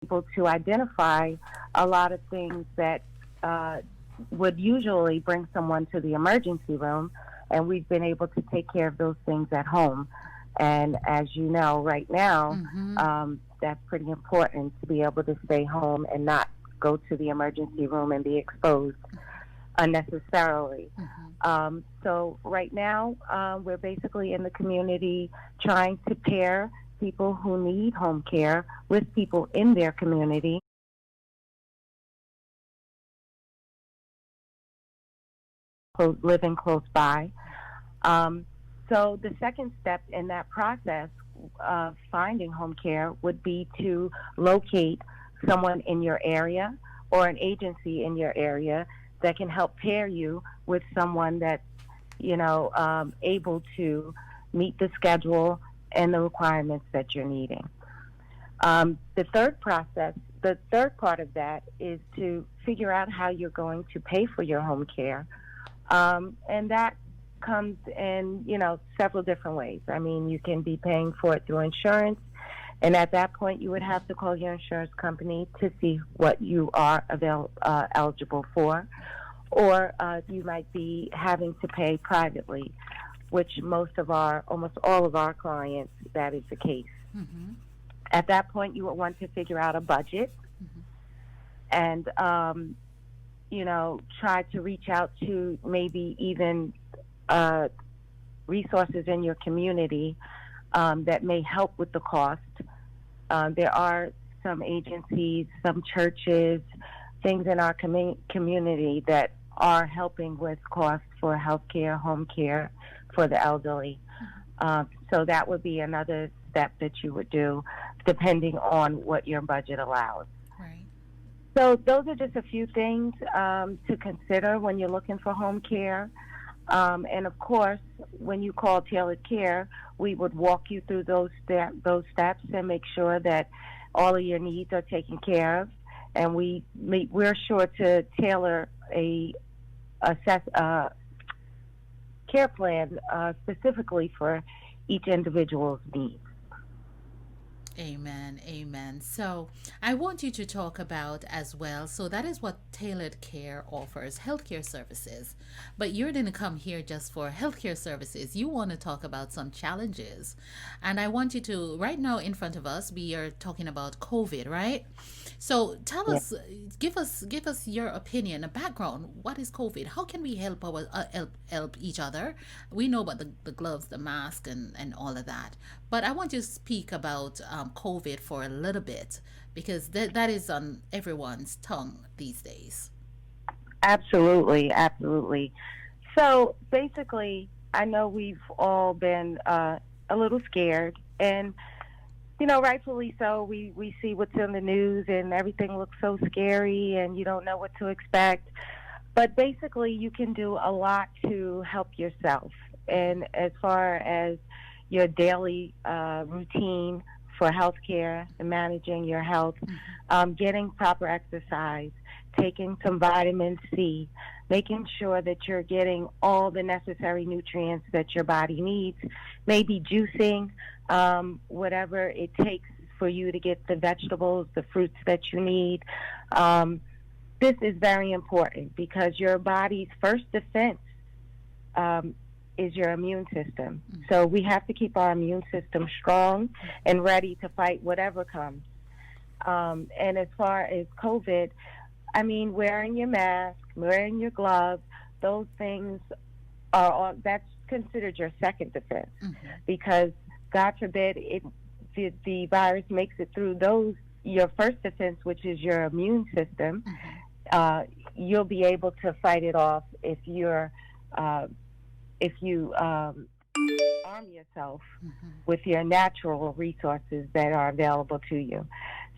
able to identify a lot of things that would usually bring someone to the emergency room, and we've been able to take care of those things at home. And as you know, right now, that's pretty important to be able to stay home and not go to the emergency room and be exposed unnecessarily. So right now, we're basically in the community trying to pair people who need home care with people in their community. Living close by. So the second step in that process of finding home care would be to locate someone in your area or an agency in your area that can help pair you with someone that's, able to meet the schedule and the requirements that you're needing. The third part of that is to figure out how you're going to pay for your home care. And that comes in, several different ways. I mean, you can be paying for it through insurance, and at that point, you would have to call your insurance company to see what you are eligible for, or you might be having to pay privately, which almost all of our clients, that is the case. At that point, you would want to figure out a budget and try to reach out to maybe even resources in your community that may help with the cost. There are some agencies, some churches, things in our community that are helping with costs for health care, home care for the elderly. So that would be another step that you would do depending on what your budget allows. So those are just a few things to consider when you're looking for home care. And of course, when you call Tailored Care, we would walk you through those steps and make sure that all of your needs are taken care of. And we're sure to tailor a care plan specifically for each individual's needs. Amen. Amen. So I want you to talk about as well. So that is what Tailored Care offers, healthcare services. But you didn't come here just for healthcare services. You want to talk about some challenges. And I want you to, right now in front of us, we are talking about COVID, right? So tell us, give us your opinion, a background. What is COVID? How can we help help each other? We know about the gloves, the mask, and all of that. But I want you to speak about COVID for a little bit, because that is on everyone's tongue these days. Absolutely. So basically, I know we've all been a little scared, and rightfully so. We see what's in the news, and everything looks so scary, and you don't know what to expect. But basically, you can do a lot to help yourself. And as far as your daily routine for healthcare and managing your health, getting proper exercise, taking some vitamin C, making sure that you're getting all the necessary nutrients that your body needs, maybe juicing, whatever it takes for you to get the vegetables, the fruits that you need. This is very important because your body's first defense is your immune system. So we have to keep our immune system strong and ready to fight whatever comes. And as far as COVID, I mean, wearing your mask, wearing your gloves, those things that's considered your second defense, because God forbid the virus makes it through your first defense, which is your immune system. You'll be able to fight it off if you arm yourself with your natural resources that are available to you.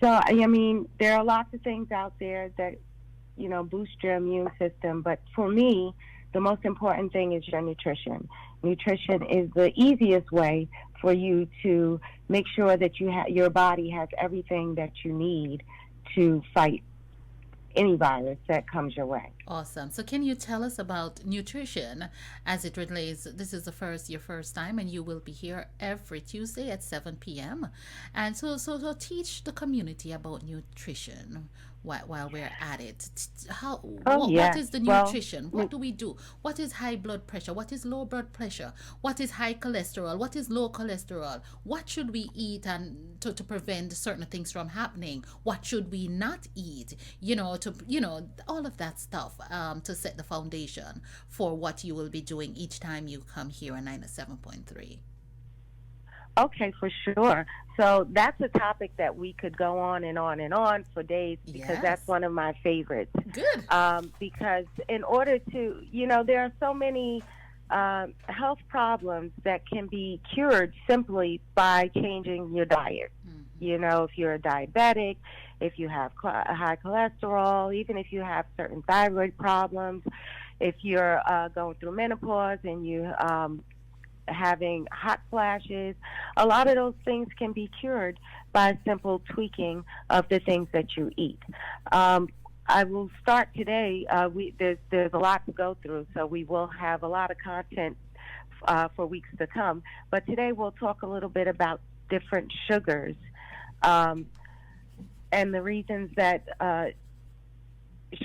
So, I mean, there are lots of things out there that, boost your immune system. But for me, the most important thing is your nutrition. Nutrition is the easiest way for you to make sure that your body has everything that you need to fight any virus that comes your way. Awesome. So can you tell us about nutrition as it relates? This is your first time, and you will be here every Tuesday at 7 p.m. And so teach the community about nutrition while we're at it. Oh, What yes. is the Well, nutrition? What do we do? What is high blood pressure? What is low blood pressure? What is high cholesterol? What is low cholesterol? What should we eat and to prevent certain things from happening? What should we not eat? All of that stuff, to set the foundation for what you will be doing each time you come here on 97.3. okay, for sure. So that's a topic that we could go on and on and on for days because that's Yes. one of my favorites. Good. Because in order to, there are so many health problems that can be cured simply by changing your diet. If you're a diabetic, if you have high cholesterol, even if you have certain thyroid problems, if you're going through menopause and you having hot flashes, a lot of those things can be cured by simple tweaking of the things that you eat. I will start today. There's a lot to go through, so we will have a lot of content for weeks to come. But today we'll talk a little bit about different sugars and the reasons that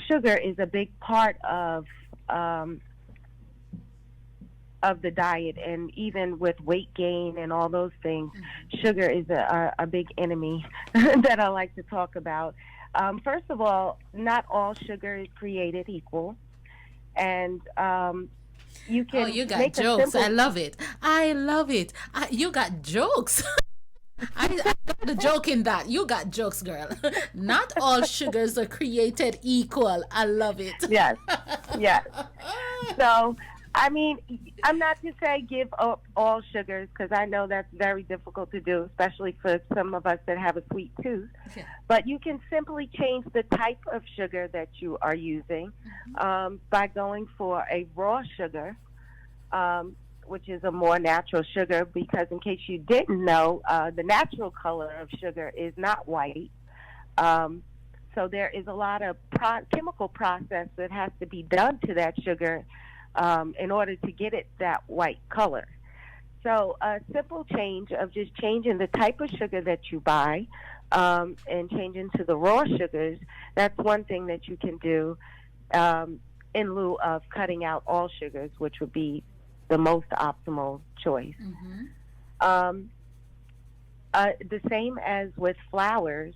sugar is a big part of the diet, and even with weight gain and all those things, sugar is a big enemy that I like to talk about. First of all, not all sugar is created equal, and you Oh, can you got make a jokes. I simple. love it. I love it. You got jokes. I got the joke in that. You got jokes, girl. Not all sugars are created equal. I love it. Yes, yes. So, I mean, I'm not to say give up all sugars because I know that's very difficult to do, especially for some of us that have a sweet tooth. Yeah. But you can simply change the type of sugar that you are using by going for a raw sugar, which is a more natural sugar, because in case you didn't know, the natural color of sugar is not white. So there is a lot of chemical process that has to be done to that sugar in order to get it that white color. So a simple change of just changing the type of sugar that you buy and changing to the raw sugars, that's one thing that you can do in lieu of cutting out all sugars, which would be the most optimal choice. The same as with flours,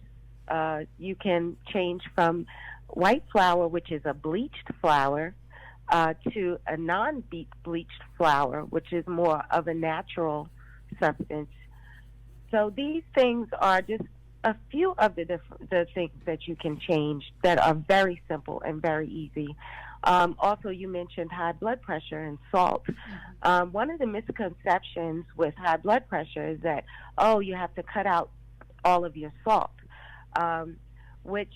you can change from white flour, which is a bleached flour, to a non-bleached flour, which is more of a natural substance. So these things are just a few of the things that you can change that are very simple and very easy. Also, you mentioned high blood pressure and salt. One of the misconceptions with high blood pressure is that, you have to cut out all of your salt, which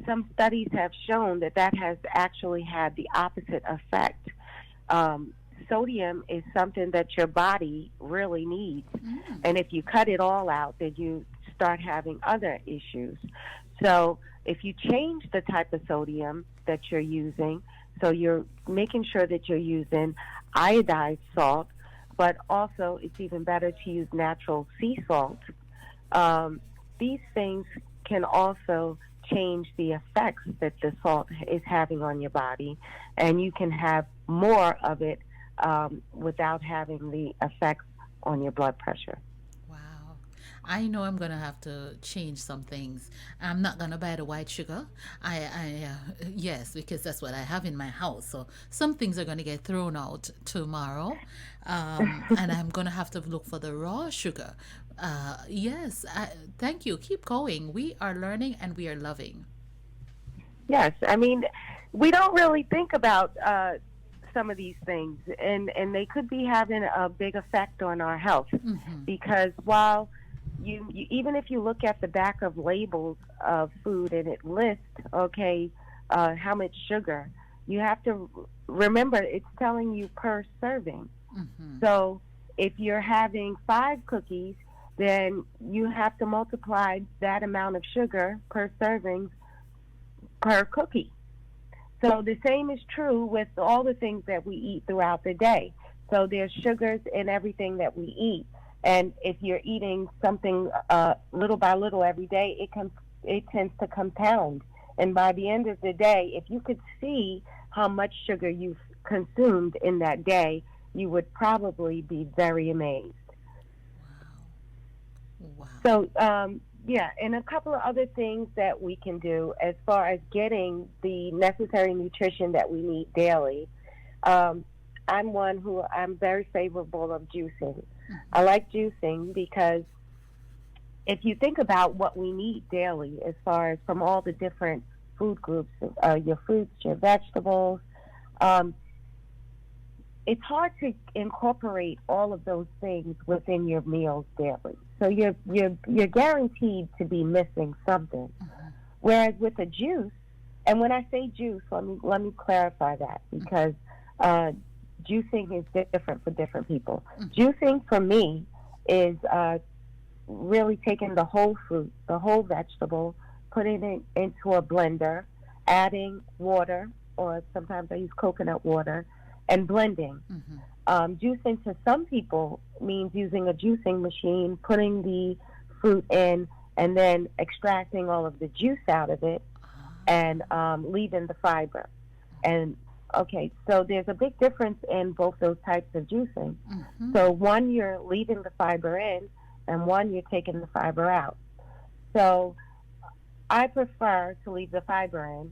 some studies have shown that has actually had the opposite effect. Sodium is something that your body really needs. And if you cut it all out, then you start having other issues. So if you change the type of sodium that you're using, so you're making sure that you're using iodized salt, but also it's even better to use natural sea salt. These things can also change the effects that the salt is having on your body, and you can have more of it without having the effects on your blood pressure. Wow. I know I'm gonna have to change some things. I'm not gonna buy the white sugar. Yes, because that's what I have in my house. So some things are gonna get thrown out tomorrow, and I'm gonna have to look for the raw sugar. Yes. Thank you. Keep going. We are learning and we are loving. Yes, I mean, we don't really think about some of these things, and they could be having a big effect on our health, because while you even if you look at the back of labels of food and it lists, how much sugar, you have to remember it's telling you per serving. So if you're having 5 cookies, then you have to multiply that amount of sugar per serving per cookie. So the same is true with all the things that we eat throughout the day. So there's sugars in everything that we eat. And if you're eating something little by little every day, it tends to compound. And by the end of the day, if you could see how much sugar you've consumed in that day, you would probably be very amazed. Wow. So, and a couple of other things that we can do as far as getting the necessary nutrition that we need daily. I'm very favorable of juicing. I like juicing because if you think about what we need daily as far as from all the different food groups, your fruits, your vegetables, it's hard to incorporate all of those things within your meals daily. So you're guaranteed to be missing something. Whereas with a juice, and when I say juice, let me clarify that, because juicing is different for different people. Juicing for me is really taking the whole fruit, the whole vegetable, putting it into a blender, adding water, or sometimes I use coconut water, and blending. Juicing to some people means using a juicing machine, putting the fruit in, and then extracting all of the juice out of it, and leaving the fiber. And okay, so there's a big difference in both those types of juicing. So one, you're leaving the fiber in, and one, you're taking the fiber out. So I prefer to leave the fiber in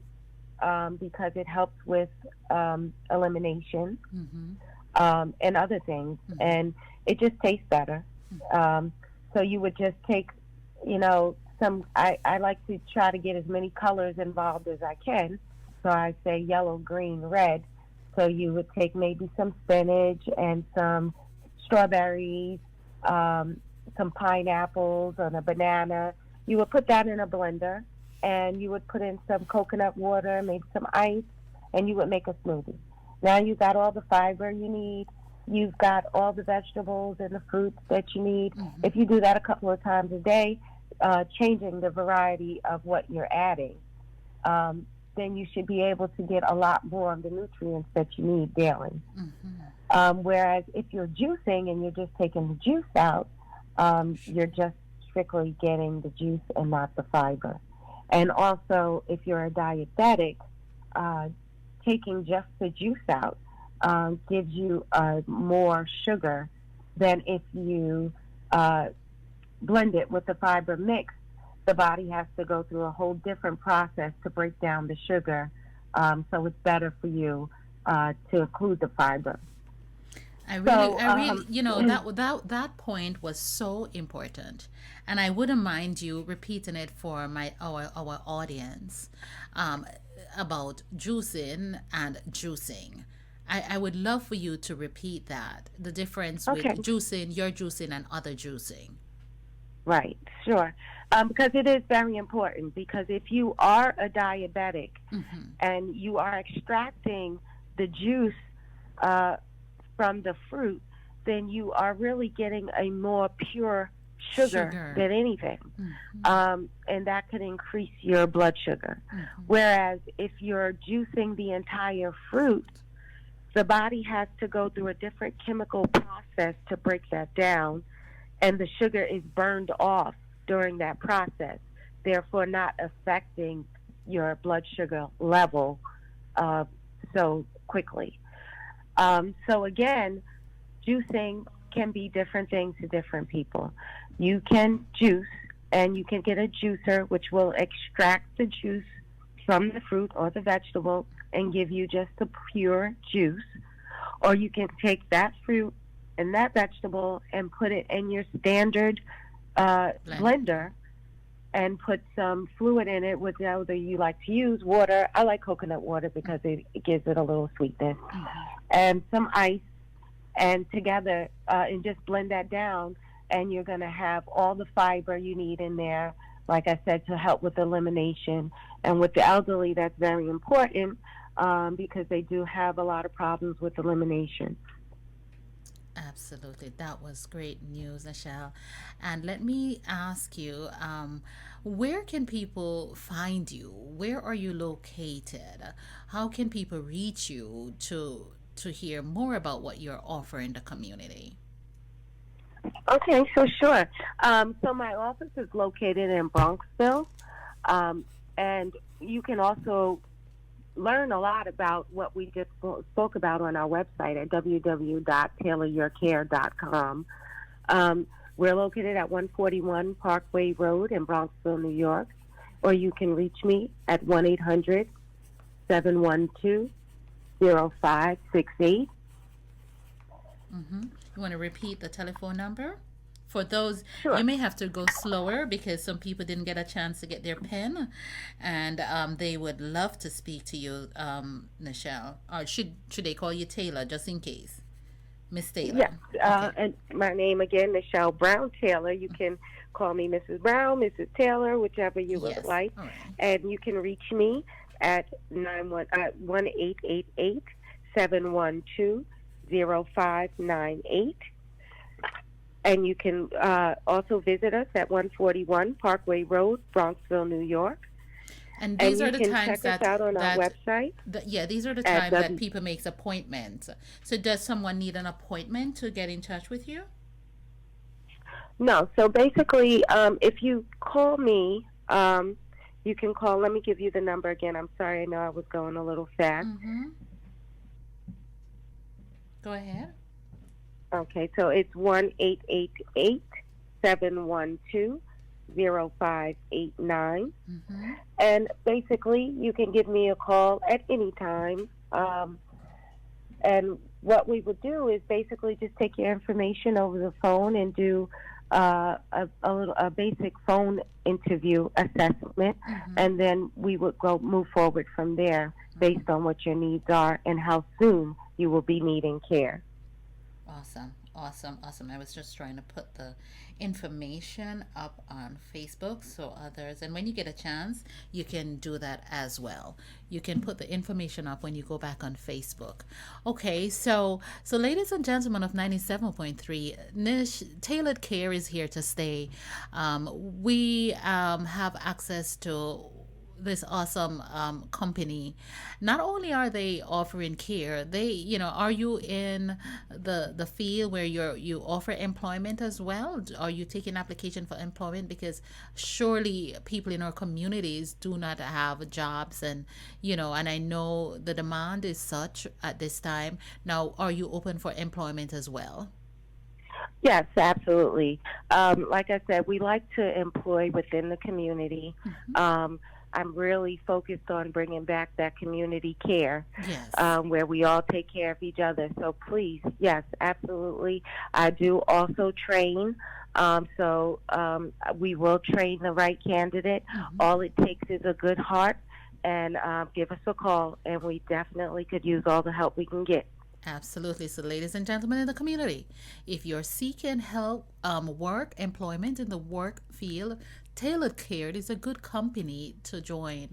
because it helps with elimination and other things, and it just tastes better. So you would just take, I like to try to get as many colors involved as I can. So I say yellow, green, red. So you would take maybe some spinach and some strawberries, some pineapples and a banana. You would put that in a blender, and you would put in some coconut water, maybe some ice, and you would make a smoothie. Now you've got all the fiber you need. You've got all the vegetables and the fruits that you need. If you do that a couple of times a day, changing the variety of what you're adding, then you should be able to get a lot more of the nutrients that you need daily. Whereas if you're juicing and you're just taking the juice out, you're just strictly getting the juice and not the fiber. And also, if you're a diabetic, taking just the juice out gives you more sugar than if you blend it with the fiber mix. The body has to go through a whole different process to break down the sugar, so it's better for you to include the fiber. I really, that point was so important, and I wouldn't mind you repeating it for our audience about juicing and juicing. I would love for you to repeat that, the difference with juicing, your juicing, and other juicing. Right, sure. Because it is very important, because if you are a diabetic and you are extracting the juice from the fruit, then you are really getting a more pure sugar than anything. And that could increase your blood sugar. Whereas if you're juicing the entire fruit, the body has to go through a different chemical process to break that down, and the sugar is burned off during that process, therefore not affecting your blood sugar level so quickly. So again, juicing can be different things to different people. You can juice, and you can get a juicer which will extract the juice from the fruit or the vegetable and give you just the pure juice. Or you can take that fruit and that vegetable and put it in your standard blender and put some fluid in it, whether you like to use water. I like coconut water because it gives it a little sweetness, and some ice, and together and just blend that down, and you're going to have all the fiber you need in there, like I said, to help with elimination. And with the elderly, that's very important because they do have a lot of problems with elimination. Absolutely. That was great news, Nichelle. And let me ask you, where can people find you? Where are you located? How can people reach you to hear more about what you're offering the community? Okay, so sure. So my office is located in Bronxville, and you can also learn a lot about what we just spoke about on our website at www.tailoryourcare.com. We're located at 141 Parkway Road in Bronxville, New York, or you can reach me at 1-800-712-0568. Mm-hmm. You want to repeat the telephone number? For those, you Sure. may have to go slower because some people didn't get a chance to get their pen, and they would love to speak to you, Nichelle. Or should they call you Taylor just in case, Miss Yes, Taylor? Okay. and my name again, Nichelle Brown Taylor. You can call me Mrs. Brown, Mrs. Taylor, whichever you would Yes. like. All right. And you can reach me at 1-888-712-0598. And you can also visit us at 141 Parkway Road, Bronxville, New York. And And these you are the can times check us out on our website yeah, these are the at times that people makes appointments. So does someone need an appointment to get in touch with you? No, so basically, if you call me, you can call. Let me give you the number again. I'm sorry, I know I was going a little fast. Mm-hmm. Go ahead. Okay, so it's 1-888-712-0589. Mm-hmm. And basically, you can give me a call at any time. And what we would do is basically just take your information over the phone and do a basic phone interview assessment, Mm-hmm. and then we would go move forward from there based on what your needs are and how soon you will be needing care. Awesome, awesome, awesome. I was just trying to put the information up on Facebook so others, and when you get a chance, you can do that as well. You can put the information up when you go back on Facebook. Okay, so ladies and gentlemen of 97.3, Tailored Care is here to stay. We have access to this awesome company. Not only are they offering care, are you in the field where you offer employment as well? Are you taking application for employment? Because surely people in our communities do not have jobs, and and I know the demand is such at this time. Now, are you open for employment as well? Yes, absolutely. Like I said, we like to employ within the community. Mm-hmm. I'm really focused on bringing back that community care, Yes. where we all take care of each other. So please, yes, absolutely. I do also train. We will train the right candidate. Mm-hmm. All it takes is a good heart, and give us a call, and we definitely could use all the help we can get. Absolutely. So, ladies and gentlemen in the community, if you're seeking help, work, employment in the work field, Tailored Care is a good company to join.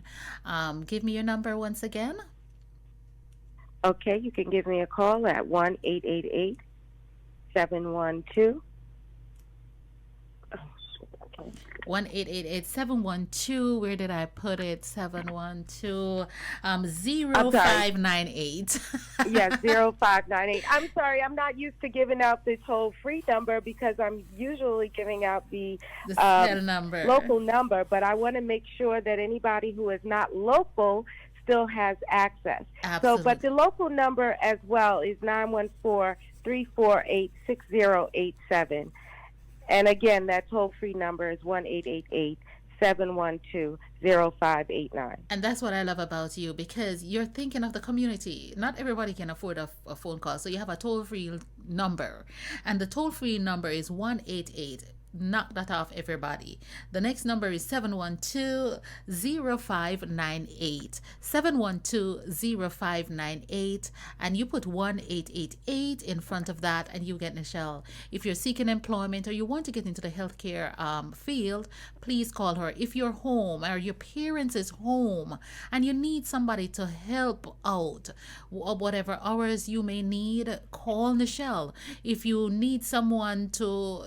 Give me your number once again. Okay, you can give me a call at 1-888-712. 1-888-712. Where did I put it? 712 I'm sorry. 0598. Yes, 0598. I'm sorry, I'm not used to giving out the toll-free number because I'm usually giving out the The cell number. local number, but I want to make sure that anybody who is not local still has access. Absolutely. So, but the local number as well is 914-348-6087. And again, that toll-free number is 1-888-712-0589. And that's what I love about you, because you're thinking of the community. Not everybody can afford a phone call. So you have a toll-free number. And the toll-free number is 1-888 knock that off, everybody. The next number is 712-0598. 712-0598. And you put 1888 in front of that and you get Nichelle. If you're seeking employment or you want to get into the healthcare field, please call her. If you're home or your parents is home and you need somebody to help out, whatever hours you may need, call Nichelle. If you need someone to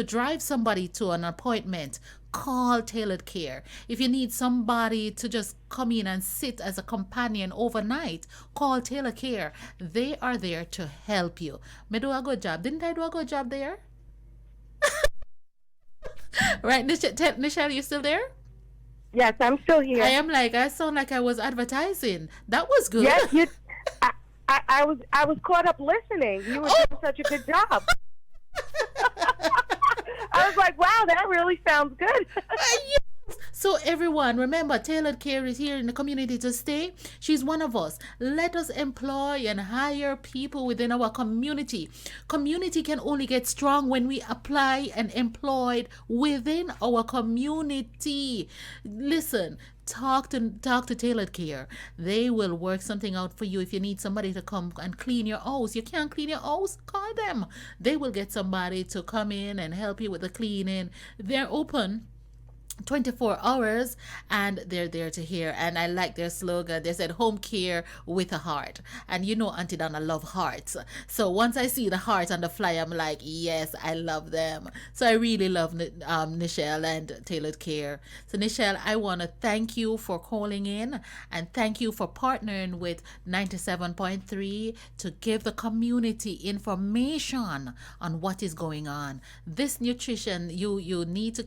drive somebody to an appointment, call Tailored Care. If you need somebody to just come in and sit as a companion overnight, call Tailored Care. They are there to help you. Me do a good job. Didn't I do a good job there? Right, Nichelle, you still there? Yes, I'm still here. I sound like I was advertising. That was good. Yes, I was caught up listening. You were doing such a good job. I was like, wow, that really sounds good. Yes. So everyone, remember, Tailored Care is here in the community to stay. She's one of us. Let us employ and hire people within our community. Community can only get strong when we apply and employed within our community. Listen, talk to Tailored Care. They will work something out for you. If you need somebody to come and clean your house, you can't clean your house, call them. They will get somebody to come in and help you with the cleaning. They're open 24 hours and they're there to hear. And I like their slogan. They said home care with a heart. And you know Aunty Donna love hearts. So once I see the heart on the flyer, I'm like, yes, I love them. So I really love Nichelle and Tailored Care. So Nichelle, I want to thank you for calling in and thank you for partnering with 97.3 to give the community information on what is going on. This nutrition, you need to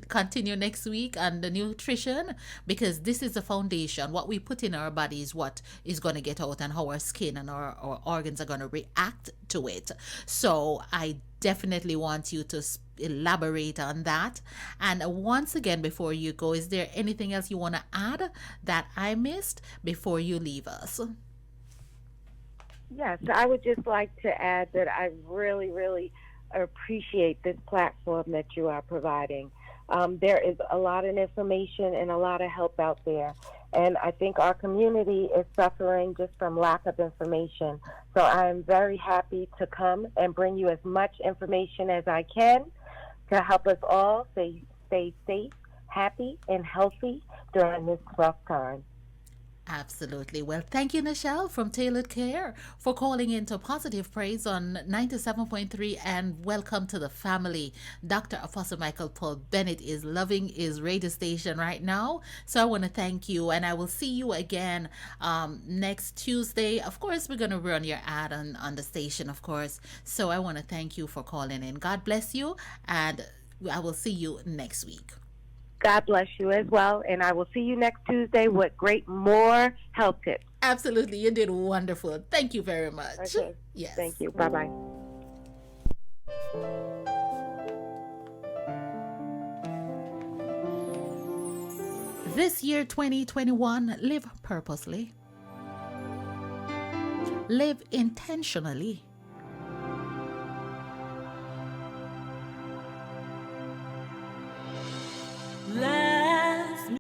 continue next week on the nutrition, because this is the foundation. What we put in our body is what is going to get out, and how our skin and our organs are going to react to it. So I definitely want you to elaborate on that. And once again, before you go, is there anything else you want to add that I missed before you leave us? Yes, I would just like to add that I really, really appreciate this platform that you are providing. There is a lot of information and a lot of help out there. And I think our community is suffering just from lack of information. So I'm very happy to come and bring you as much information as I can to help us all stay safe, happy, and healthy during this rough time. Absolutely. Well, thank you, Nichelle from Tailored Care, for calling into Positive Praise on 97.3, and welcome to the family. Dr. Apostle Michael Paul Bennett is loving his radio station right now. So I want to thank you, and I will see you again next Tuesday. Of course, we're going to run your ad on the station, of course. So I want to thank you for calling in. God bless you, and I will see you next week. God bless you as well, and I will see you next Tuesday with more health tips. Absolutely. You did wonderful. Thank you very much. Okay. Yes. Thank you. Bye-bye. This year, 2021, live purposely. Live intentionally.